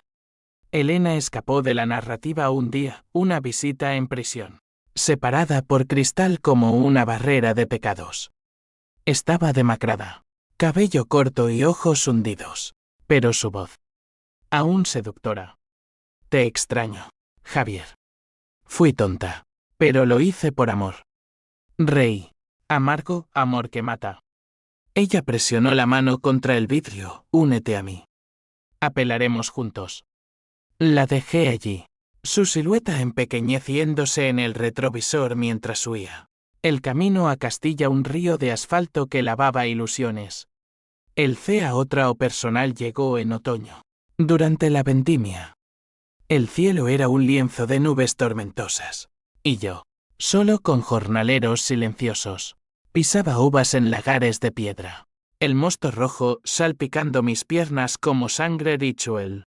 Elena escapó de la narrativa un día, una visita en prisión, separada por cristal como una barrera de pecados. Estaba demacrada, cabello corto y ojos hundidos, pero su voz, aún seductora. Te extraño, Javier. Fui tonta, pero lo hice por amor. Reí, amargo amor que mata. Ella presionó la mano contra el vidrio, únete a mí. Apelaremos juntos. La dejé allí, su silueta empequeñeciéndose en el retrovisor mientras huía. El camino a Castilla, un río de asfalto que lavaba ilusiones. El CA personal llegó en otoño, durante la vendimia. El cielo era un lienzo de nubes tormentosas, y yo, solo con jornaleros silenciosos, pisaba uvas en lagares de piedra. El mosto rojo salpicando mis piernas como sangre ritual.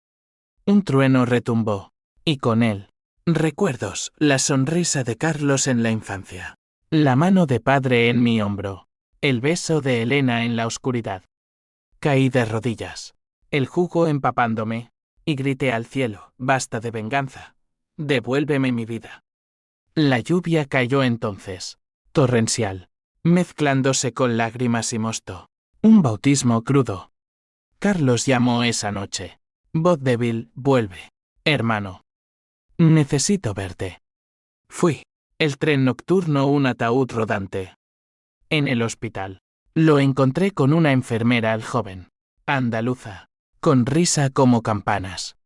Un trueno retumbó, y con él, recuerdos, la sonrisa de Carlos en la infancia, la mano de padre en mi hombro, el beso de Elena en la oscuridad. Caí de rodillas, el jugo empapándome, y grité al cielo, basta de venganza, devuélveme mi vida. La lluvia cayó entonces, torrencial, mezclándose con lágrimas y mosto, un bautismo crudo. Carlos llamó esa noche. Voz débil, vuelve, hermano. Necesito verte. Fui. El tren nocturno, un ataúd rodante. En el hospital. Lo encontré con una enfermera joven, andaluza, con risa como campanas.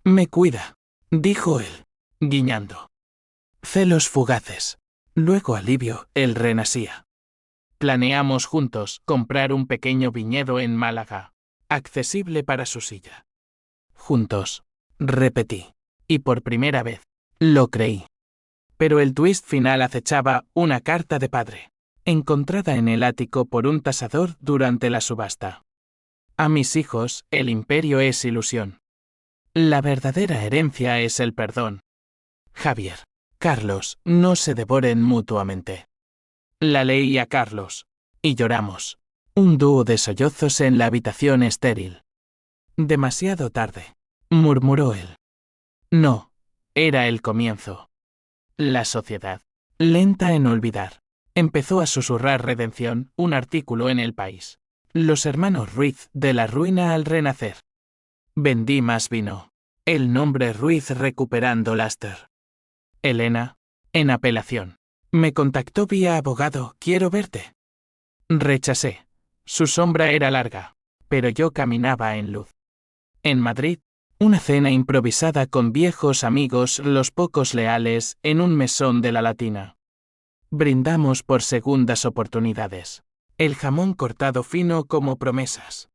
Me cuida, dijo él, guiñando. Celos fugaces. Luego alivio, él renacía. Planeamos juntos comprar un pequeño viñedo en Málaga, accesible para su silla. Juntos, repetí, y por primera vez, lo creí. Pero el twist final acechaba, una carta de padre, encontrada en el ático por un tasador durante la subasta. A mis hijos, el imperio es ilusión. La verdadera herencia es el perdón. Javier, Carlos, no se devoren mutuamente. La leí a Carlos, y lloramos. Un dúo de sollozos en la habitación estéril. Demasiado tarde, murmuró él. No, era el comienzo. La sociedad, lenta en olvidar, empezó a susurrar redención, un artículo en El País. Los hermanos Ruiz, de la ruina al renacer. Vendí más vino. El nombre Ruiz recuperando Laster. Elena, en apelación. Me contactó vía abogado, quiero verte. Rechacé. Su sombra era larga, pero yo caminaba en luz. En Madrid, una cena improvisada con viejos amigos, los pocos leales, en un mesón de la Latina. Brindamos por segundas oportunidades. El jamón cortado fino como promesas.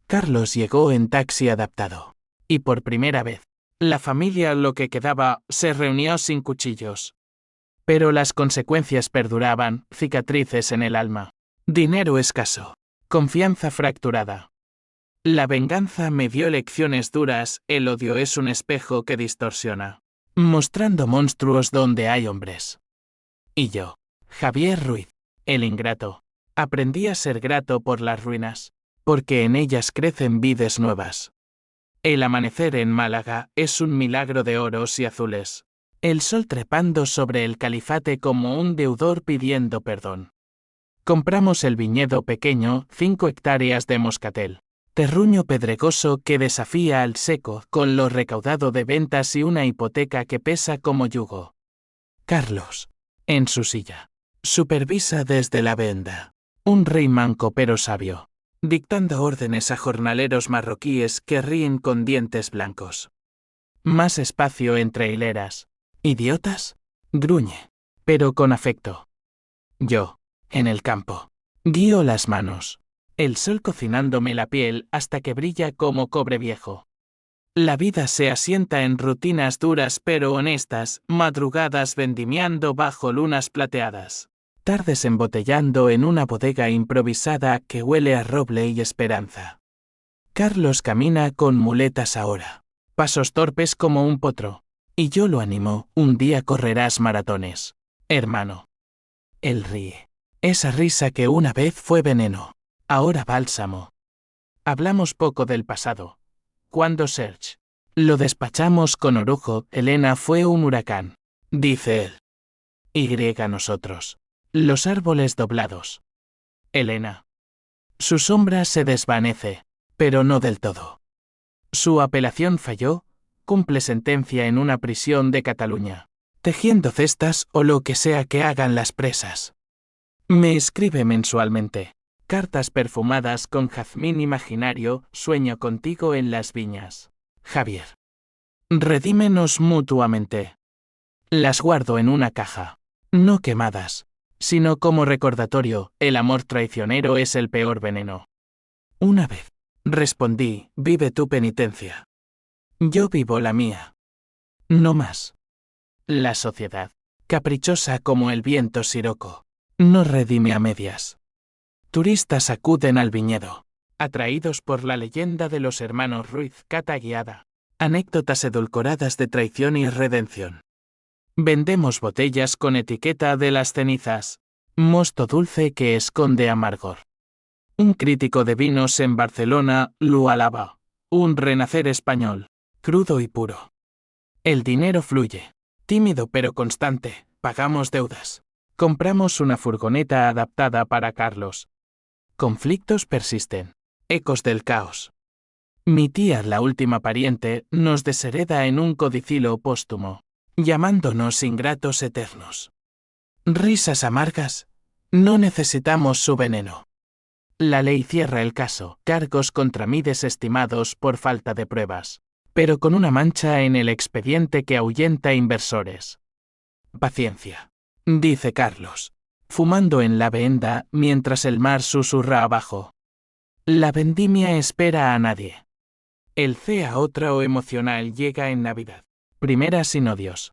Carlos llegó en taxi adaptado. Y por primera vez, la familia, lo que quedaba, se reunió sin cuchillos. Pero las consecuencias perduraban, cicatrices en el alma. Dinero escaso. Confianza fracturada. La venganza me dio lecciones duras, el odio es un espejo que distorsiona, mostrando monstruos donde hay hombres. Y yo, Javier Ruiz, el ingrato, aprendí a ser grato por las ruinas, porque en ellas crecen vides nuevas. El amanecer en Málaga es un milagro de oros y azules. El sol trepando sobre el califate como un deudor pidiendo perdón. Compramos el viñedo pequeño, 5 hectáreas de moscatel. Terruño pedregoso que desafía al seco con lo recaudado de ventas y una hipoteca que pesa como yugo. Carlos, en su silla, supervisa desde la venda. Un rey manco pero sabio, dictando órdenes a jornaleros marroquíes que ríen con dientes blancos. Más espacio entre hileras. ¿Idiotas? Gruñe. pero con afecto. Yo, en el campo, guío las manos, el sol cocinándome la piel hasta que brilla como cobre viejo. La vida se asienta en rutinas duras pero honestas, madrugadas vendimiando bajo lunas plateadas, tardes embotellando en una bodega improvisada que huele a roble y esperanza. Carlos camina con muletas ahora, pasos torpes como un potro, y yo lo animo, un día correrás maratones, hermano. Él ríe. Esa risa que una vez fue veneno, ahora bálsamo. Hablamos poco del pasado. Cuando Serge lo despachamos con orujo, Elena fue un huracán, dice él. Y nosotros. Los árboles doblados. Elena. Su sombra se desvanece, pero no del todo. Su apelación falló, cumple sentencia en una prisión de Cataluña, tejiendo cestas o lo que sea que hagan las presas. Me escribe mensualmente. Cartas perfumadas con jazmín imaginario, sueño contigo en las viñas. Javier. Redímenos mutuamente. Las guardo en una caja. No quemadas, sino como recordatorio, el amor traicionero es el peor veneno. Una vez. Respondí, vive tu penitencia. Yo vivo la mía. No más. La sociedad, caprichosa como el viento siroco, no redime a medias. Turistas acuden al viñedo, atraídos por la leyenda de los hermanos Ruiz, cata guiada, anécdotas edulcoradas de traición y redención. Vendemos botellas con etiqueta de las cenizas, mosto dulce que esconde amargor. Un crítico de vinos en Barcelona lo alaba, un renacer español, crudo y puro. El dinero fluye, tímido pero constante, pagamos deudas. Compramos una furgoneta adaptada para Carlos. Conflictos persisten, ecos del caos. Mi tía, la última pariente, nos deshereda en un codicilo póstumo, llamándonos ingratos eternos. Risas amargas, no necesitamos su veneno. La ley cierra el caso, cargos contra mí desestimados por falta de pruebas, pero con una mancha en el expediente que ahuyenta inversores. Paciencia, dice Carlos, fumando en la venda mientras el mar susurra abajo. La vendimia espera a nadie. El CA emocional llega en Navidad. Primera sin odios.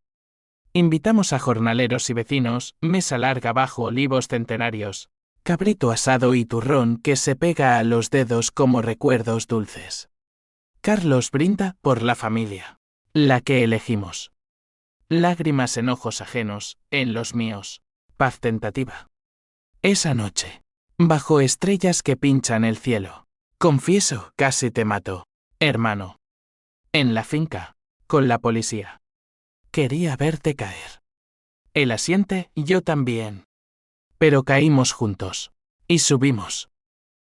Invitamos a jornaleros y vecinos, mesa larga bajo olivos centenarios, cabrito asado y turrón que se pega a los dedos como recuerdos dulces. Carlos brinda por la familia, la que elegimos. Lágrimas en ojos ajenos, en los míos. Paz tentativa. Esa noche, bajo estrellas que pinchan el cielo, confieso, casi te mato, hermano. En la finca, con la policía. Quería verte caer. Él asiente, yo también. Pero caímos juntos. Y subimos.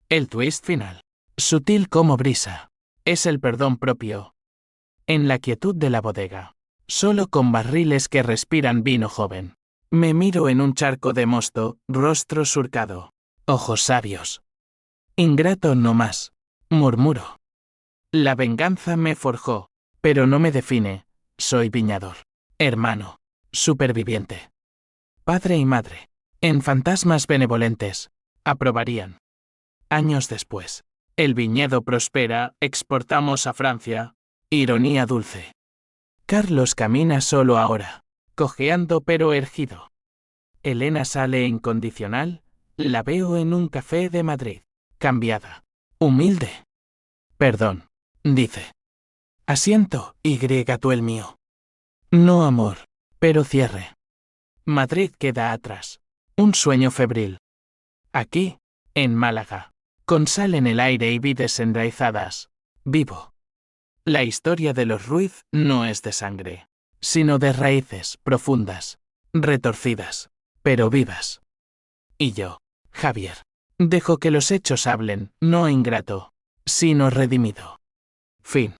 El twist final, sutil como brisa, es el perdón propio. En la quietud de la bodega, solo con barriles que respiran vino joven. Me miro en un charco de mosto, rostro surcado, ojos sabios. Ingrato no más, murmuro. La venganza me forjó, pero no me define, soy viñador, hermano, superviviente. Padre y madre, en fantasmas benevolentes, aprobarían. Años después, el viñedo prospera, exportamos a Francia, ironía dulce. Carlos camina solo ahora, cojeando pero erguido. Elena sale incondicional, la veo en un café de Madrid, cambiada, humilde. Perdón, dice. Asiento, tú el mío. No amor, pero cierre. Madrid queda atrás, un sueño febril. Aquí, en Málaga, con sal en el aire y vides enraizadas, vivo. La historia de los Ruiz no es de sangre, sino de raíces profundas, retorcidas, pero vivas. Y yo, Javier, dejo que los hechos hablen, no ingrato, sino redimido. Fin.